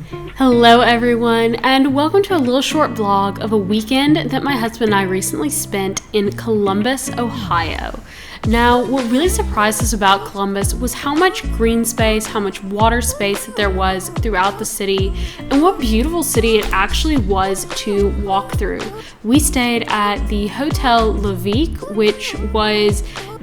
Hello everyone, and welcome to a little short vlog of a weekend that my husband and I recently spent in Columbus, Ohio. Now, what really surprised us about Columbus was how much green space, how much water space that there was throughout the city, and what beautiful city it actually was to walk through. We stayed at the Hotel Levique, which was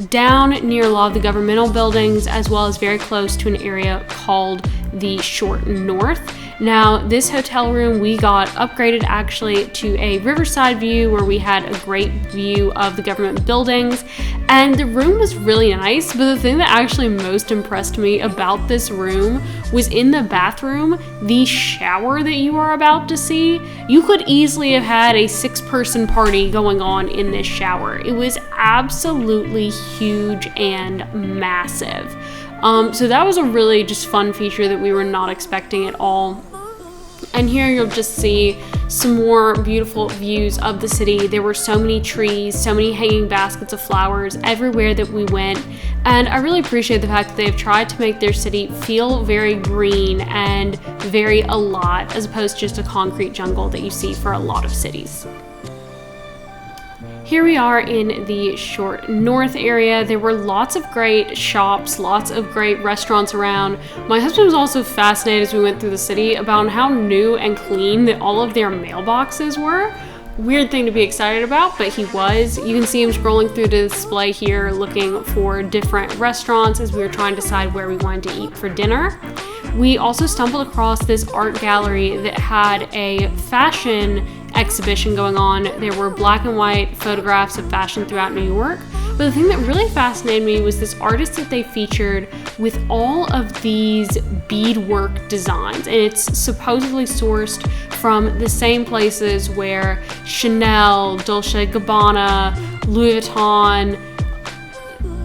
down near a lot of the governmental buildings, as well as very close to an area called the Short North. Now, this hotel room, we got upgraded actually to a riverside view where we had a great view of the government buildings, and the room was really nice, but the thing that actually most impressed me about this room was in the bathroom, the shower that you are about to see. You could easily have had a 6-person party going on in this shower. It was absolutely huge and massive. So that was a really just fun feature that we were not expecting at all. And here you'll just see some more beautiful views of the city. There were so many trees, so many hanging baskets of flowers everywhere that we went. And I really appreciate the fact that they've tried to make their city feel very green and very alive, as opposed to just a concrete jungle that you see for a lot of cities. Here we are in the Short North area. There were lots of great shops, lots of great restaurants around. My husband was also fascinated as we went through the city about how new and clean that all of their mailboxes were. Weird thing to be excited about, but he was. You can see him scrolling through the display here looking for different restaurants as we were trying to decide where we wanted to eat for dinner. We also stumbled across this art gallery that had a fashion exhibition going on. There were black and white photographs of fashion throughout New York. But the thing that really fascinated me was this artist that they featured with all of these beadwork designs. And it's supposedly sourced from the same places where Chanel, Dolce & Gabbana, Louis Vuitton,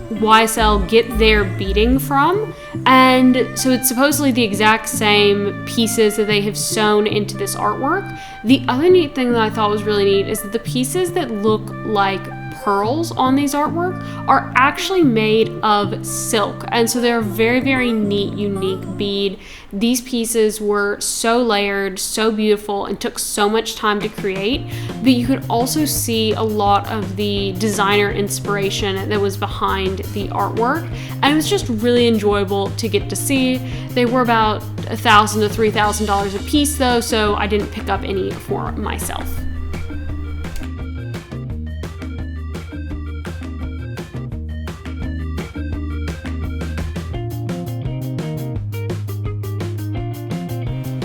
YSL get their beading from. And so it's supposedly the exact same pieces that they have sewn into this artwork. The other neat thing that I thought was really neat is that the pieces that look like pearls on these artwork are actually made of silk, and so they're a very, very neat, unique bead. These pieces were so layered, so beautiful, and took so much time to create, but you could also see a lot of the designer inspiration that was behind the artwork, and it was just really enjoyable to get to see. They were about $1,000 to $3,000 a piece though, so I didn't pick up any for myself.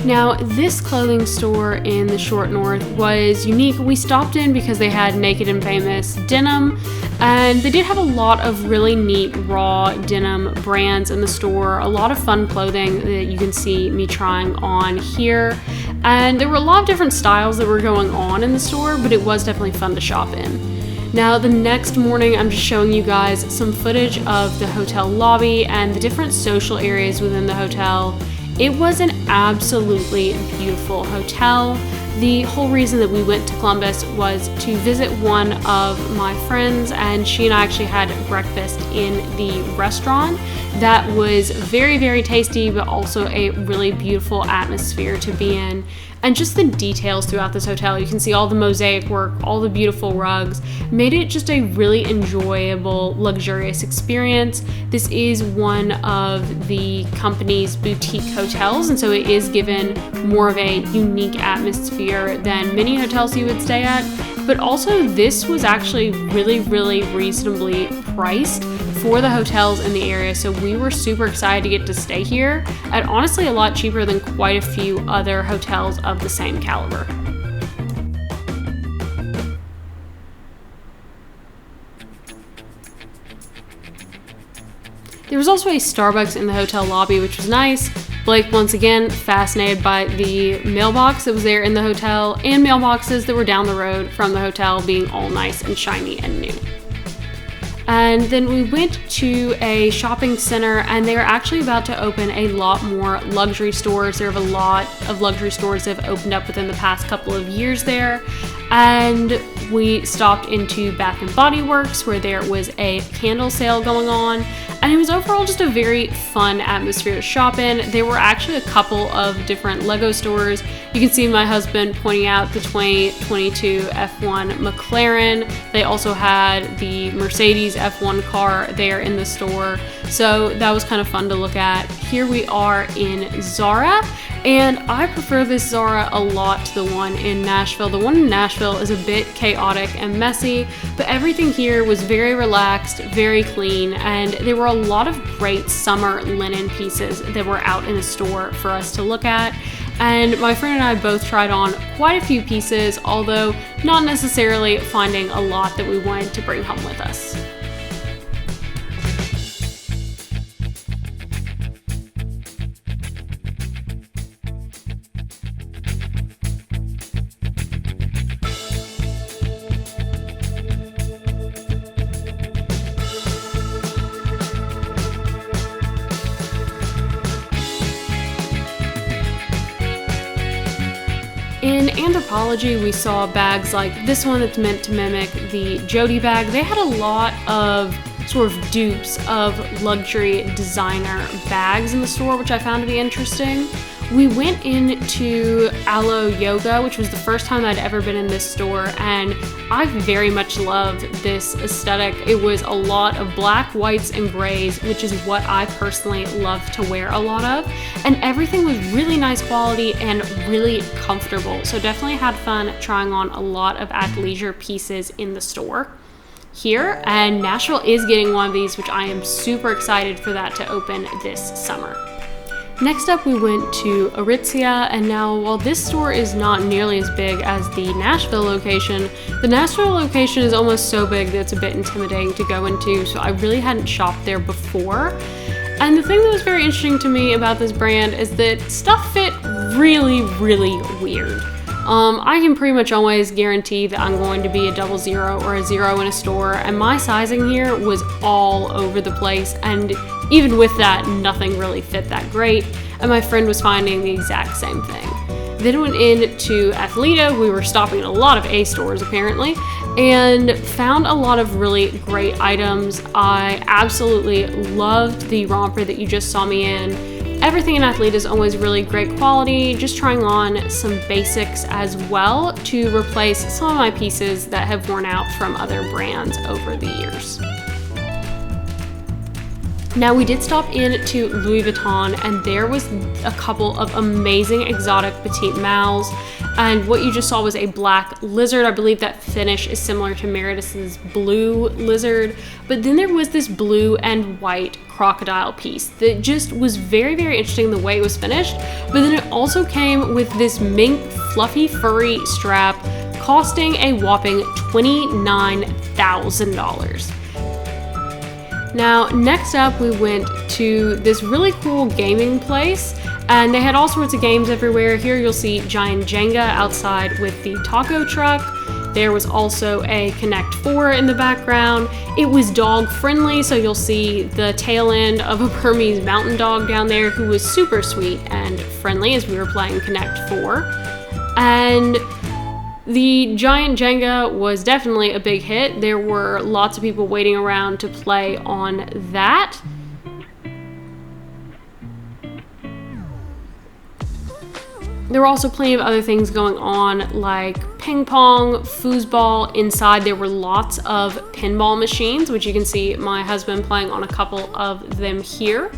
Now, this clothing store in the Short North was unique. We stopped in because they had Naked and Famous denim, and they did have a lot of really neat raw denim brands in the store, a lot of fun clothing that you can see me trying on here. And there were a lot of different styles that were going on in the store, but it was definitely fun to shop in. Now, the next morning, I'm just showing you guys some footage of the hotel lobby and the different social areas within the hotel. It was an absolutely beautiful hotel. The whole reason that we went to Columbus was to visit one of my friends, and she and I actually had breakfast in the restaurant. That was very, very tasty, but also a really beautiful atmosphere to be in. And just the details throughout this hotel, you can see all the mosaic work, all the beautiful rugs, made it just a really enjoyable, luxurious experience. This is one of the company's boutique hotels, and so it is given more of a unique atmosphere than many hotels you would stay at. But also, this was actually really, really reasonably priced for the hotels in the area, so we were super excited to get to stay here at honestly a lot cheaper than quite a few other hotels of the same caliber. There was also a Starbucks in the hotel lobby, which was nice. Blake, once again, fascinated by the mailbox that was there in the hotel and mailboxes that were down the road from the hotel being all nice and shiny and new. And then we went to a shopping center, and they are actually about to open a lot more luxury stores. There are a lot of luxury stores that have opened up within the past couple of years there. And we stopped into Bath and Body Works, where there was a candle sale going on, and it was overall just a very fun atmosphere to shop in. There were actually a couple of different Lego stores. You can see my husband pointing out the 2022 F1 McLaren. They also had the Mercedes F1 car there in the store, so that was kind of fun to look at. Here we are in Zara, and I prefer this Zara a lot to the one in Nashville. The one in Nashville is a bit chaotic and messy, but everything here was very relaxed, very clean, and there were a lot of great summer linen pieces that were out in the store for us to look at. And my friend and I both tried on quite a few pieces, although not necessarily finding a lot that we wanted to bring home with us. In Anthropologie, we saw bags like this one that's meant to mimic the Jody bag. They had a lot of sort of dupes of luxury designer bags in the store, which I found to be interesting. We went into Alo Yoga, which was the first time I'd ever been in this store, and I very much loved this aesthetic. It was a lot of black, whites, and grays, which is what I personally love to wear a lot of, and everything was really nice quality and really comfortable. So definitely had fun trying on a lot of athleisure pieces in the store here, and Nashville is getting one of these, which I am super excited for that to open this summer. Next up, we went to Aritzia, and now while this store is not nearly as big as the Nashville location, the Nashville location is almost so big that it's a bit intimidating to go into, so I really hadn't shopped there before. And the thing that was very interesting to me about this brand is that stuff fit really, really weird. I can pretty much always guarantee that I'm going to be a 00 or a 0 in a store, and my sizing here was all over the place, and even with that, nothing really fit that great, and my friend was finding the exact same thing. Then went into Athleta. We were stopping at a lot of A stores apparently, and found a lot of really great items. I absolutely loved the romper that you just saw me in. Everything in Athleta is always really great quality, just trying on some basics as well to replace some of my pieces that have worn out from other brands over the years. Now, we did stop in to Louis Vuitton, and there was a couple of amazing exotic petite maules, and what you just saw was a black lizard. I believe that finish is similar to Meredith's blue lizard, but then there was this blue and white crocodile piece that just was very, very interesting the way it was finished, but then it also came with this mink fluffy furry strap costing a whopping $29,000. Now, next up, we went to this really cool gaming place, and they had all sorts of games everywhere. Here you'll see Giant Jenga outside with the taco truck. There was also a Connect 4 in the background. It was dog friendly, so you'll see the tail end of a Burmese mountain dog down there who was super sweet and friendly as we were playing Connect 4. And the Giant Jenga was definitely a big hit. There were lots of people waiting around to play on that. There were also plenty of other things going on, like ping pong, foosball. Inside there were lots of pinball machines, which you can see my husband playing on a couple of them here.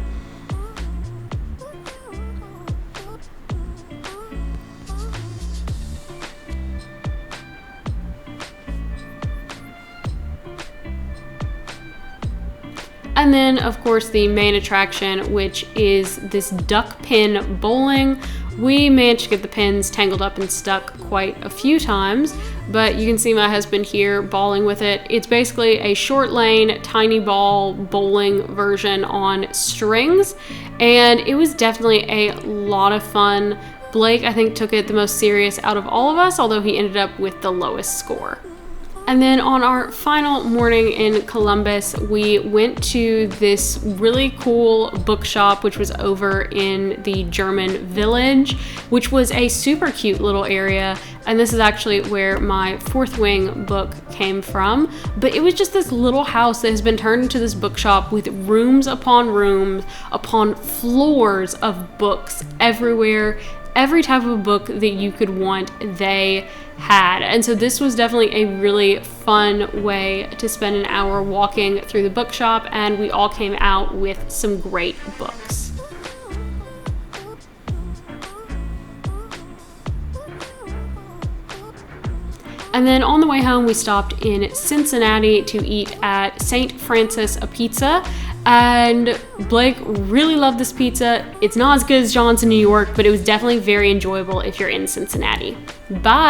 And then, of course, the main attraction, which is this duck pin bowling. We managed to get the pins tangled up and stuck quite a few times, but you can see my husband here bowling with it. It's basically a short lane, tiny ball bowling version on strings, and it was definitely a lot of fun. Blake, I think, took it the most serious out of all of us, although he ended up with the lowest score. And then on our final morning in Columbus, we went to this really cool bookshop, which was over in the German Village, which was a super cute little area. And this is actually where my Fourth Wing book came from. But it was just this little house that has been turned into this bookshop with rooms upon floors of books everywhere. Every type of book that you could want, they had. And so this was definitely a really fun way to spend an hour walking through the bookshop, and we all came out with some great books. And then on the way home, we stopped in Cincinnati to eat at St. Francis a Pizza. And Blake really loved this pizza. It's not as good as John's in New York, but it was definitely very enjoyable if you're in Cincinnati. Bye.